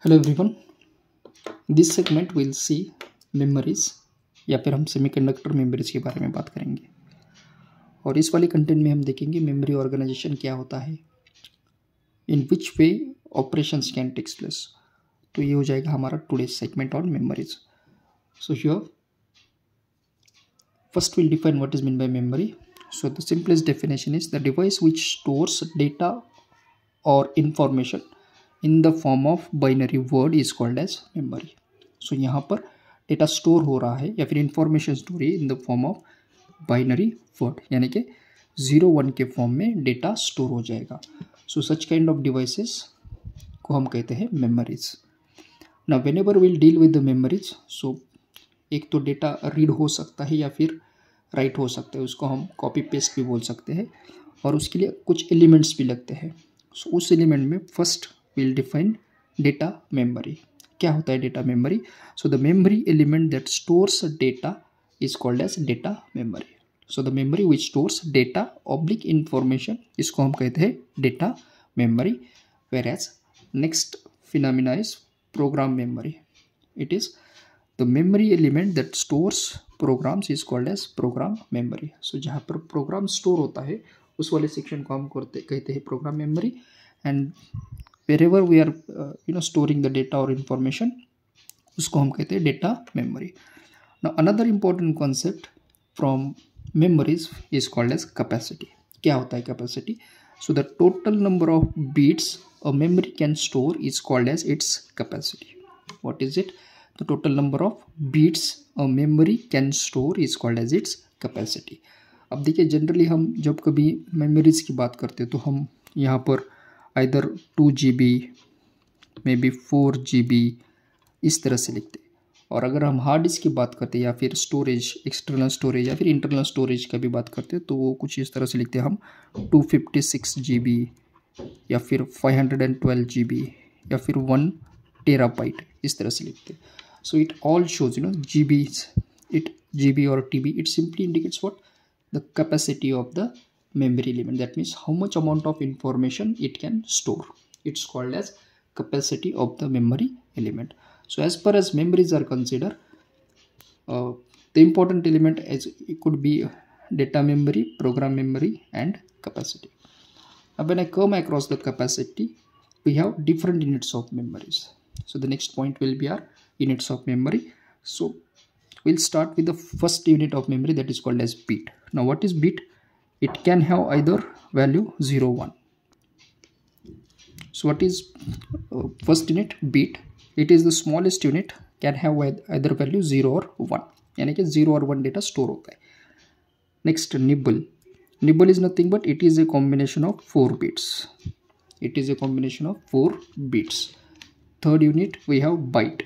Hello everyone, this segment will see memories या फिर हम सेमीकंडक्टर मेमोरीज के बारे में बात करेंगे। और इस वाले कंटेंट में हम देखेंगे मेमोरी ऑर्गेनाइजेशन क्या होता है, इन विच वे ऑपरेशंस कैन टेक्स प्लेस। तो ये हो जाएगा हमारा today segment on memories. So here first will define what is mean by memory. So the simplest definition is the device which stores data और information in the form of binary word is called as memory. So यहाँ पर data store हो रहा है या फिर information store है in the form of binary word, यानी कि 0-1 के फॉर्म में डेटा स्टोर हो जाएगा। So such kind of devices को हम कहते हैं मेमोरीज। ना whenever will deal with the memories, so एक तो डेटा रीड हो सकता है या फिर राइट हो सकता है, उसको हम कॉपी पेस्ट भी बोल सकते हैं, और उसके लिए कुछ एलिमेंट्स भी लगते हैं। सो उस एलिमेंट में first will define data memory. क्या होता है data memory? So the memory element that stores data is called as data memory. So the memory which stores data oblique information, इसको हम कहते हैं data memory. Whereas next phenomena is program memory. It is the memory element that stores programs is called as program memory. So जहाँ पर program store होता है उस वाले सेक्शन को हम कहते हैं program memory, and wherever we are storing the data or information, उसको हम कहते हैं data memory. Now another important concept from memories is called as capacity. क्या होता है capacity? So the total number of bits a memory can store is called as its capacity. What is it? The total number of bits a memory can store is called as its capacity. अब देखिए, generally हम जब कभी memories की बात करते हैं तो हम यहाँ पर either 2 GB, may be 4 GB इस तरह से लिखते हैं। और अगर हम हार्ड डिस्क की बात करते हैं या फिर स्टोरेज, एक्सटर्नल स्टोरेज या फिर इंटरनल स्टोरेज का भी बात करते हैं तो वो कुछ इस तरह से लिखते हैं हम 256 GB या फिर 512 GB या फिर 1 TB इस तरह से लिखते हैं। So it all shows GB और TB, it simply indicates what? The capacity of the memory element. That means how much amount of information it can store. It's called as capacity of the memory element. So as far as memories are considered, the important element as it could be data memory, program memory, and capacity. Now when I come across the capacity, we have different units of memories. So the next point will be our units of memory. So we'll start with the first unit of memory, that is called as bit. Now what is bit? It can have either value 0, 1. So what is first unit? Bit. It is the smallest unit, can have either value 0 or 1, यानी कि 0 और 1 data store होता है। Next, nibble. Nibble is nothing but it is a combination of 4 bits. It is a combination of 4 bits. Third unit we have byte.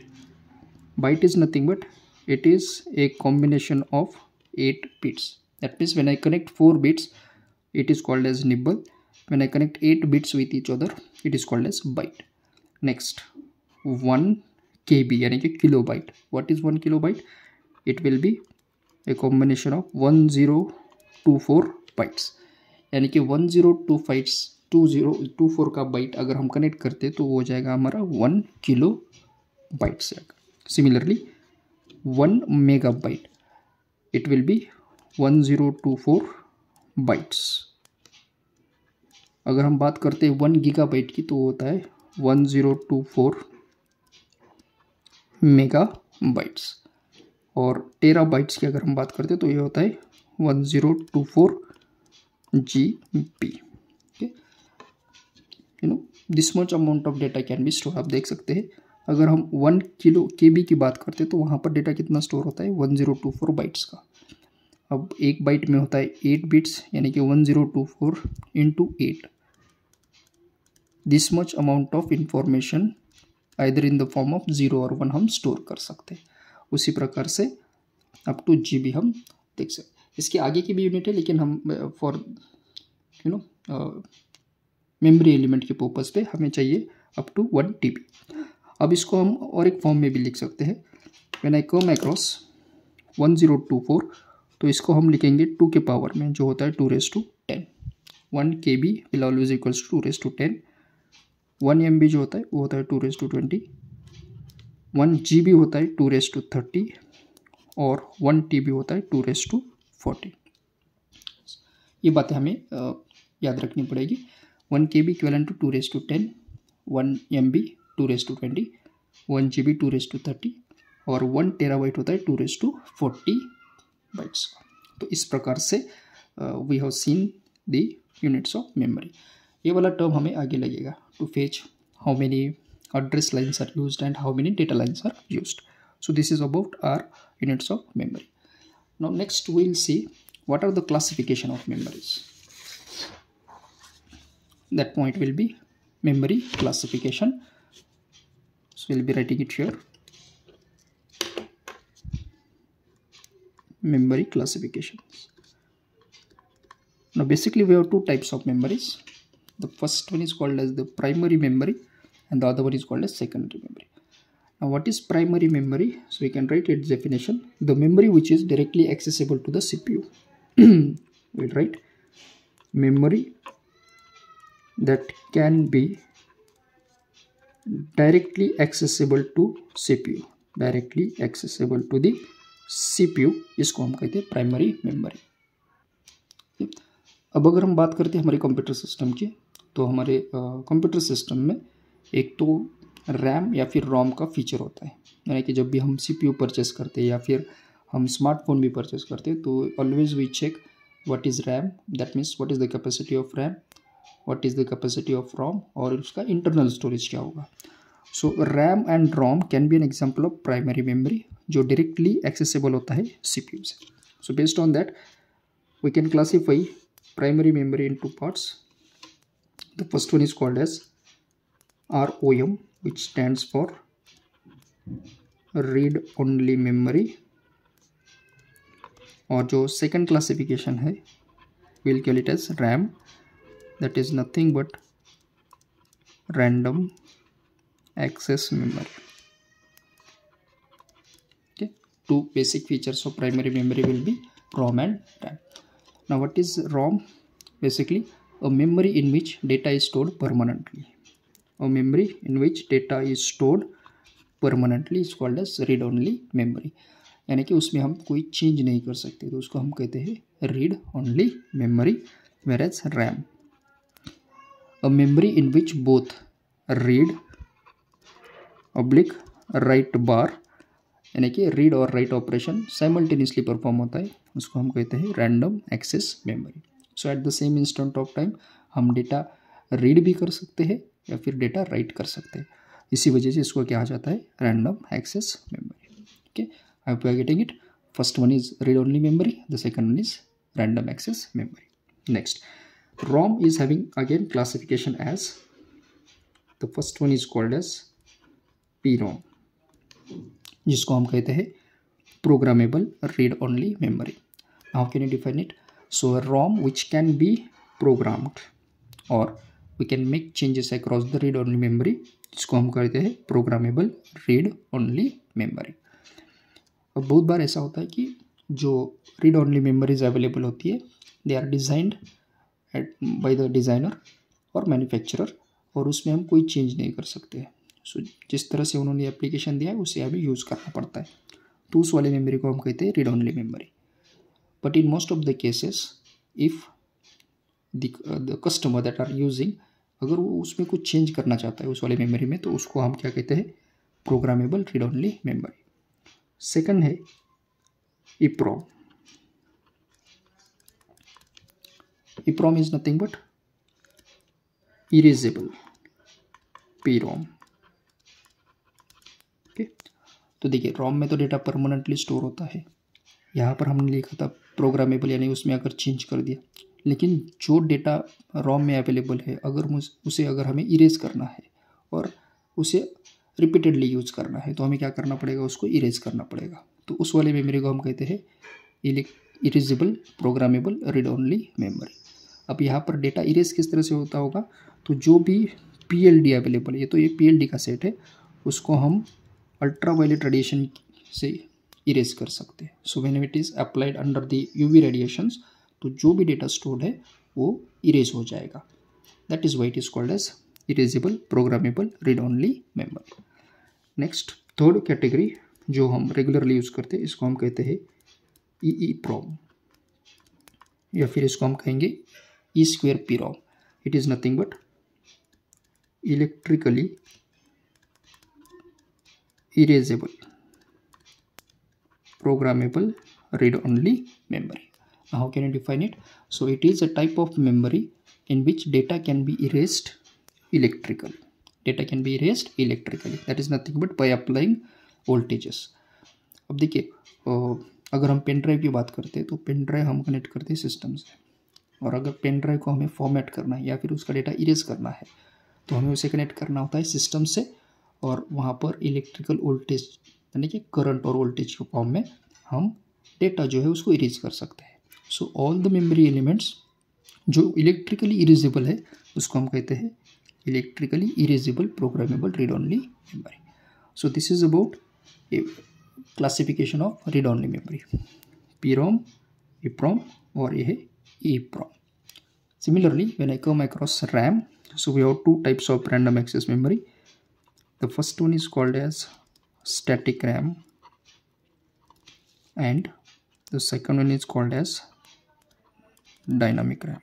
Byte is nothing but it is a combination of 8 bits. That means when I connect 4 bits, it is called as nibble. When I connect 8 bits with each other, it is called as byte. Next, 1 KB, यानी कि kilobyte. What is 1 kilobyte? It will be a combination of 1024 bytes. यानी कि 1024 का bite अगर हम connect करते तो वो हो जाएगा हमारा 1 किलोबाइट से। Similarly, 1 megabyte, it will be 1024 bytes. अगर हम बात करते हैं 1 गीगाबाइट की तो होता है 1024 मेगाबाइट्स। और टेराबाइट्स की अगर हम बात करते हैं तो ये होता है 1024 GB। This much amount of data can be store. आप देख सकते हैं अगर हम 1 किलो KB की बात करते हैं तो वहाँ पर डेटा कितना स्टोर होता है? 1024 बाइट्स का। अब एक बाइट में होता है 8 बिट्स, यानी कि 1024 into 8। This much amount of information either in the form of 0 और 1 हम स्टोर कर सकते हैं। उसी प्रकार से अप टू GB हम देख सकते हैं। इसके आगे की भी यूनिट है, लेकिन हम फॉर मेमोरी एलिमेंट के पर्पज़ पे हमें चाहिए अप टू 1 TB। अब इसको हम और एक फॉर्म में भी लिख सकते हैं। व्हेन आई कम अक्रॉस 1024, तो इसको हम लिखेंगे 2 के पावर में, जो होता है 2^10। 1 KB will always equals to 2^10। 1 MB जो होता है वो होता है 2^20। 1 GB होता है 2⁻30 और 1 TB होता है 2⁻40। ये बातें हमें याद रखनी पड़ेगी। 1 KB equal to 2⁻10, 1 MB 2⁻20, 1 GB 2⁻30 और 1 TB होता है 2⁻40 बाइट्स। तो इस प्रकार से we have seen the units of memory. ये वाला टर्म हमें आगे लगेगा, to fetch how many address lines are used and how many data lines are used. So this is about our units of memory. Now next we'll see what are the classification of memories. That point will be memory classification. So we'll be writing it here. Memory classification. Now basically we have two types of memories. The first one is called as the primary memory and the other one is called as secondary memory. Now what is primary memory? So we can write its definition: the memory which is directly accessible to the CPU. We'll write memory that can be directly accessible to CPU. Directly accessible to the CPU, इसको हम कहते हैं primary memory. अब अगर हम बात करते हैं हमारे कंप्यूटर सिस्टम की, तो हमारे कंप्यूटर सिस्टम में एक तो रैम या फिर रोम का फीचर होता है। यानी कि जब भी हम CPU परचेस करते हैं या फिर हम स्मार्टफोन भी परचेस करते हैं, तो always we check what is RAM, that means what is the capacity of RAM, what is the capacity of ROM और उसका इंटरनल स्टोरेज क्या होगा। So RAM and ROM can be an example of primary memory जो directly accessible होता है CPU से। So based on that we can classify primary memory in 2 parts. The first one is called as ROM, which stands for read only memory, और जो second classification है we'll call it as RAM, that is nothing but random access memory. Okay, two basic features of primary memory will be ROM and RAM. Now what is ROM? Basically a memory in which data is stored permanently. A memory in which data is stored permanently is called as read only memory. यानी कि उसमें हम कोई change नहीं कर सकते, तो उसको हम कहते हैं read only memory. Whereas RAM, a memory in which both read / write bar, यानी कि रीड और राइट ऑपरेशन साइमल्टेनियसली परफॉर्म होता है, उसको हम कहते हैं random access memory. So at the same instant of time हम डेटा रीड भी कर सकते हैं या फिर डेटा राइट कर सकते हैं, इसी वजह से इसको क्या आ जाता है random access memory. Okay, I hope you are getting it. First one is read only memory, the second one is random access memory. Next, ROM is having again classification as, the first one is called as PROM, जिसको हम कहते हैं programmable read only memory. How can you define it? So ROM which can be programmed or we can make changes across the read only memory, जिसको हम कहते हैं programmable read only memory. अब बहुत बार ऐसा होता है कि जो रीड ओनली मेमोरीज अवेलेबल होती है, they are designed by the designer और मैन्युफैक्चरर, और उसमें हम कोई चेंज नहीं कर सकते। सो जिस तरह से उन्होंने एप्लीकेशन दिया है उसे हमें यूज़ करना पड़ता है, तो उस वाले मेमोरी को हम कहते हैं read only memory. But in most of the cases if the customer that are using, अगर वो उसमें कुछ चेंज करना चाहता है उस वाले मेमोरी में, तो उसको हम क्या कहते हैं programmable read only memory. Second है EPROM। EPROM is nothing but erasable PROM। Okay, तो देखिए रोम में तो डेटा परमानेंटली स्टोर होता है, यहाँ पर हमने लिखा था प्रोग्रामेबल, यानी उसमें अगर चेंज कर दिया, लेकिन जो डेटा रोम में अवेलेबल है अगर उसे अगर हमें इरेज करना है और उसे रिपीटेडली यूज करना है, तो हमें क्या करना पड़ेगा, उसको इरेज करना पड़ेगा। तो उस वाले मेमोरी को हम कहते हैं erasable programmable read only memory. अब यहाँ पर डेटा इरेज किस तरह से होता होगा, तो जो भी PLD अवेलेबल है, तो ये PLD का सेट है, उसको हम अल्ट्रा वायलेट रेडिएशन से इरेज कर सकते हैं। So when it is applied under the UV radiations, तो जो भी डेटा स्टोर्ड है वो इरेज हो जाएगा। That is why it is called as erasable programmable read only memory. Next, third category जो हम रेगुलरली यूज़ करते हैं इसको हम कहते हैं EEPROM, या फिर इसको हम कहेंगे E2PROM. It is nothing but electrically erasable programmable read-only memory. Now how can you define it? So it is a type of memory in which data can be erased electrically. Data can be erased electrically. That is nothing but by applying voltages. अब देखिए अगर हम pen drive की बात करते हैं तो pen drive हम कनेक्ट करते हैं सिस्टम से, और अगर पेन ड्राइव को हमें फॉर्मेट करना है या फिर उसका डेटा इरेज करना है तो हमें उसे कनेक्ट करना होता है सिस्टम से, और वहाँ पर इलेक्ट्रिकल वोल्टेज यानी कि करंट और वोल्टेज के फॉर्म में हम डेटा जो है उसको इरेज कर सकते हैं. So all the memory elements जो इलेक्ट्रिकली इरेजेबल है उसको हम कहते हैं electrically erasable programmable read only memory. So this is about classification of read only memory, PROM, EPROM और ये है EEPROM. Similarly, when I come across RAM, so we have two types of random access memory. The first one is called as static RAM and the second one is called as dynamic RAM.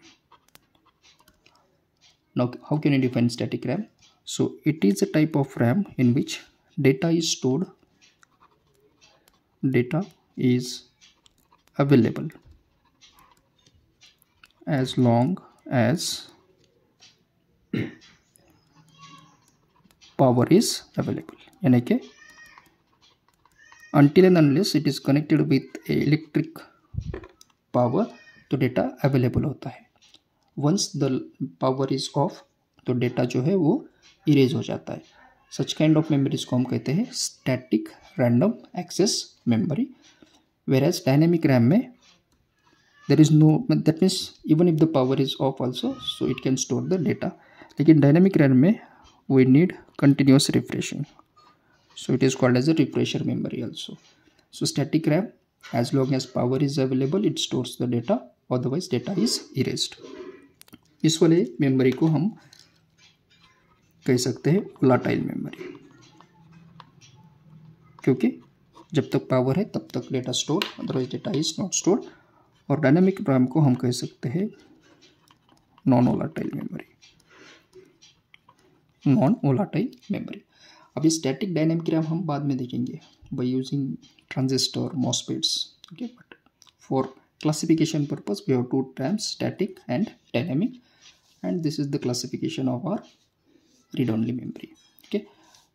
Now how can you define static RAM? So it is a type of RAM in which data is stored, data is available as long as power is available, यानी कि until and unless it is connected with electric power तो data available होता है. Once the power is off तो data जो है वो erase हो जाता है. सच काइंड ऑफ मेमोरीज को हम कहते हैं static random access memory. Whereas dynamic RAM में there is no, that means even if the power is off also so it can store the data. लेकिन डायनेमिक रैम में we need continuous refreshing, so it is called as a refresher memory also. So static RAM, as long as power is available it stores the data, otherwise data is erased. इस वाले memory को हम कह सकते हैं volatile memory, क्योंकि जब तक पावर है तब तक data store, otherwise data is not store. और डायनामिक रैम को हम कह सकते हैं non volatile memory, non volatile memory. अभी स्टैटिक डायनेमिक रैम हम बाद में देखेंगे by using transistor MOSFETs. Okay, but for classification purpose we have two RAMs, static and dynamic, and this is the classification of our read only memory. Okay,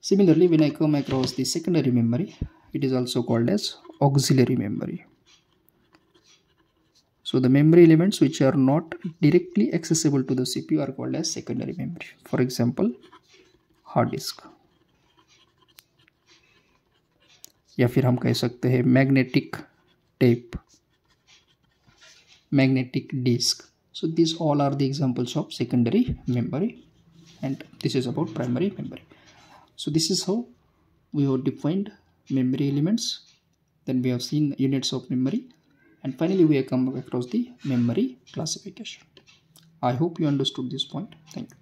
similarly when I come across the secondary memory it is also called as auxiliary memory. So the memory elements which are not directly accessible to the CPU are called as secondary memory. For example, hard disk, या फिर हम कह सकते हैं magnetic tape, magnetic disk. So these all are the examples of secondary memory, and this is about primary memory. So this is how we have defined memory elements, then we have seen units of memory, and finally we have come across the memory classification. I hope you understood this point. Thank you.